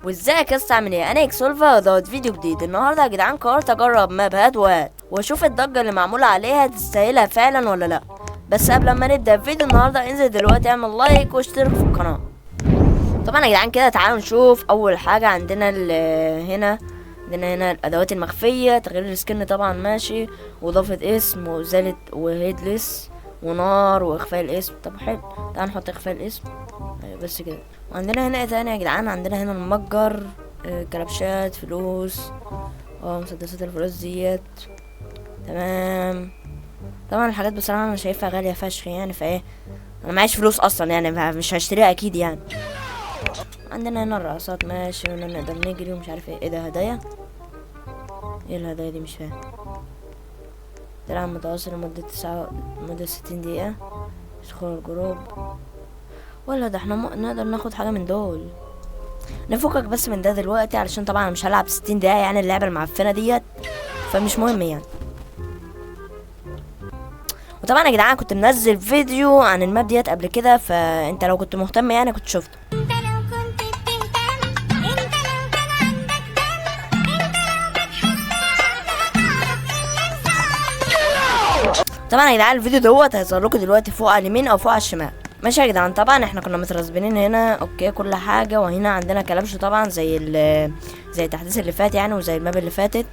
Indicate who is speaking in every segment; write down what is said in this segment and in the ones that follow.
Speaker 1: وازيك يا اسطى؟ عامل ايه؟ انا اكسولفا دوت فيديو جديد. النهارده يا جدعان قررت اجرب ماب هات وهات واشوف الضجه اللي معموله عليها تستاهلها فعلا ولا لا. بس قبل ما نبدا الفيديو النهارده انزل دلوقتي اعمل لايك واشترك في القناه. طبعا يا جدعان كده تعالوا نشوف اول حاجه عندنا هنا. عندنا هنا الادوات المخفيه، تغيير السكن طبعا ماشي، واضافه اسم وازاله وهيدلس ونار واخفاء الاسم. طب حلو، تعال نحط اخفاء الاسم. أيوة بس كده. وعندنا هنا ايه تاني يا جدعان؟ عندنا هنا المتجر، كلبشات، فلوس، مسدسات الفلوس ديت. تمام. طبعا الحاجات بصراحه انا شايفها غاليه فشخ يعني، فايه انا معيش فلوس اصلا يعني، مش هشتريها اكيد يعني. عندنا هنا الرقصات ماشي، ونقدر نجري ومش عارف ايه ده هدايا. ايه الهدايا دي؟ مش فاهم. تلعب متواصل لمدة 60 دقيقة. ادخل الجروب. ولا ده احنا نقدر ناخد حاجة من دول. نفكك بس من ده دلوقتي، علشان طبعا انا مش هلعب 60 دقيقة يعني اللعبة المعفنة ديت، فمش مهم يعني. وطبعا يا جدعان كنت منزل فيديو عن الماب ديت قبل كده، فانت لو كنت مهتم يعني كنت شفته. طبعا يا جدعان الفيديو دوت هيظهر لكم دلوقتي فوق على اليمين او فوق على الشمال. ماشي يا جدعان، طبعا احنا كنا مترسبنين هنا اوكي كل حاجه، وهنا عندنا كلبش طبعا زي التحديث اللي فات يعني، وزي الماب اللي فاتت.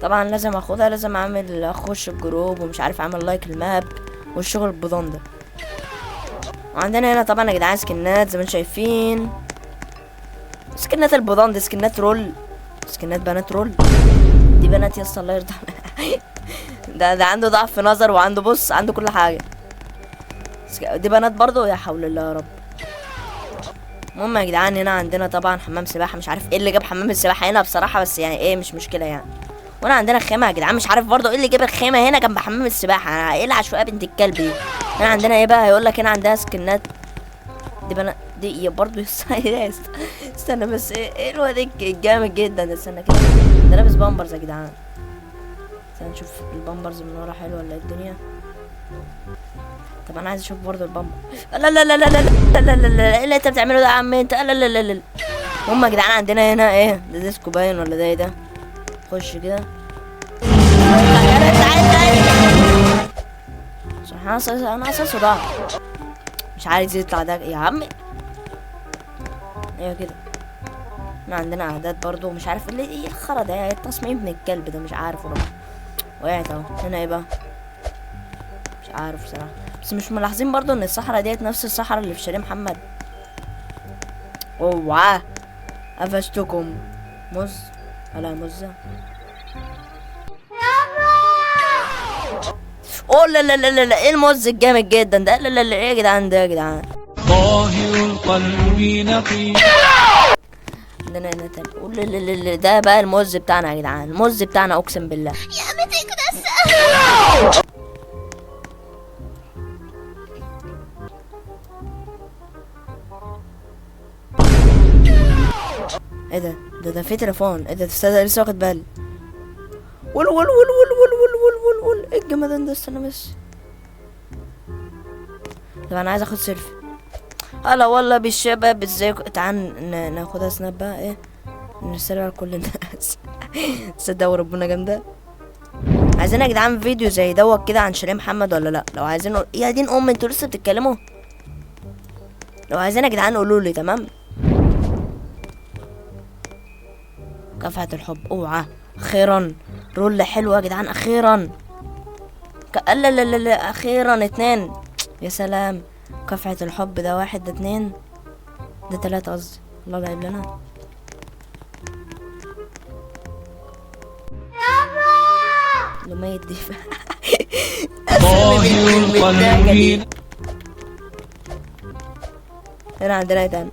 Speaker 1: طبعا لازم اخدها، لازم اخش الجروب ومش عارف اعمل لايك الماب والشغل البضان ده. وعندنا هنا طبعا يا جدعان سكنات زي ما انتم شايفين، سكنات البضان دي، سكنات رول، سكنات بنات رول. دي بنات يا اسطى الله يرضى ده عنده ضعف نظر، وعنده بص عنده كل حاجه. دي بنات برضو، يا حول الله يا رب. المهم يا جدعان هنا عندنا طبعا حمام سباحه، مش عارف ايه اللي جاب حمام السباحه هنا بصراحه، بس يعني ايه مش مشكله يعني. وانا عندنا خيمه يا جدعان، مش عارف برضو ايه اللي جاب الخيمه هنا جنب حمام السباحه، ايه العشوائيه بنت الكلب دي. هنا عندنا ايه بقى؟ هيقول لك هنا عندها سكنات. دي بنات دي برضو استنى بس، ايه الواد الجامد جدا ده؟ استنى كده، ده لابس بامبرز يا جدعان. استنى نشوف البامبرز من ورا حلو ولا ايه الدنيا. طب انا عايز اشوف برضو البامبر. لا لا لا لا لا لا لا لا لا، ايه اللي انت بتعمله ده يا عم انت؟ لا لا لا لا. هم يا جدعان عندنا هنا ايه ده؟ ديسكو باين ولا ده ايه ده؟ خش كده. انا اساسه ضاع، مش عايز يطلع ده يا عم. ايوه كده. احنا عندنا اعداد برضو، مش عارف اللي ايه الخرا ده، ايه التصميم ابن الكلب ده؟ مش عارف والله. وقعت اهو. هنا ايه بقى؟ مش عارف بصراحه، بس مش ملاحظين برضو ان الصحراء ديت نفس الصحراء اللي في شارع محمد؟ اوعى قفشتكم. مز ولا مزه؟ اوه لا لا لا لا، ايه الموز الجامد جدا ده؟ لا لا لا، ايه يا جدعان ده يا جدعان؟
Speaker 2: طاهر القلب نقي.
Speaker 1: عندنا هنا تاني. اوه لا لا لا، ده بقى الموز بتاعنا يا جدعان، الموز بتاعنا اقسم بالله. يا متى كده. ايه ده؟ ده في تليفون. ايه ده؟ تصدق لسه واخد بالي. ول ول ول ول ول ول ول ول ول، ايه الجمدان ده؟ استنى بس. طب انا عايز اخد سيلفي. هلا والله بالشباب، ازيكم؟ تعال ناخدها سناب بقى، ايه نرسلها لكل الناس. تصدق وربنا جامده. عايزين يا جدعان فيديو زي دوت كده عن شيرين محمد ولا لا؟ لو عايزين يا دين انتوا لسه بتتكلموا. لو عايزين يا جدعان قولوا لي. تمام. كافحة الحب، اوعى اخيرا. رول حلوه يا جدعان اخيرا. لا لا لا لا، اخيرا 2. يا سلام. كافحة الحب ده 1، ده 2، ده 3 قصدي. الله لا لنا. لما يدي هنا عندنا ايه تاني؟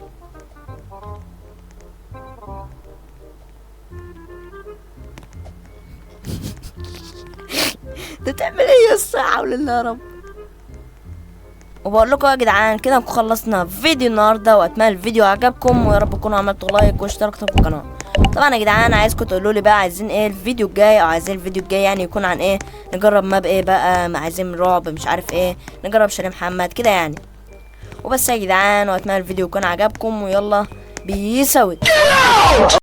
Speaker 1: انت بتعمل ايه يا اسطى؟ حول الله يا رب. وبقول لكم يا جدعان كده نكون خلصنا فيديو النهارده، واتمنى الفيديو عجبكم، ويا رب تكونوا عملتوا لايك واشتركتوا في القناه. طبعا يا جدعان عايزكم تقولوا لي بقى عايزين ايه الفيديو الجاي، او عايزين الفيديو الجاي يعني يكون عن ايه. نجرب ماب ايه بقى؟ عايزين رعب مش عارف ايه، نجرب شيرين محمد كده يعني. وبس يا جدعان، واتمنى الفيديو يكون عجبكم، ويلا بيس اوت.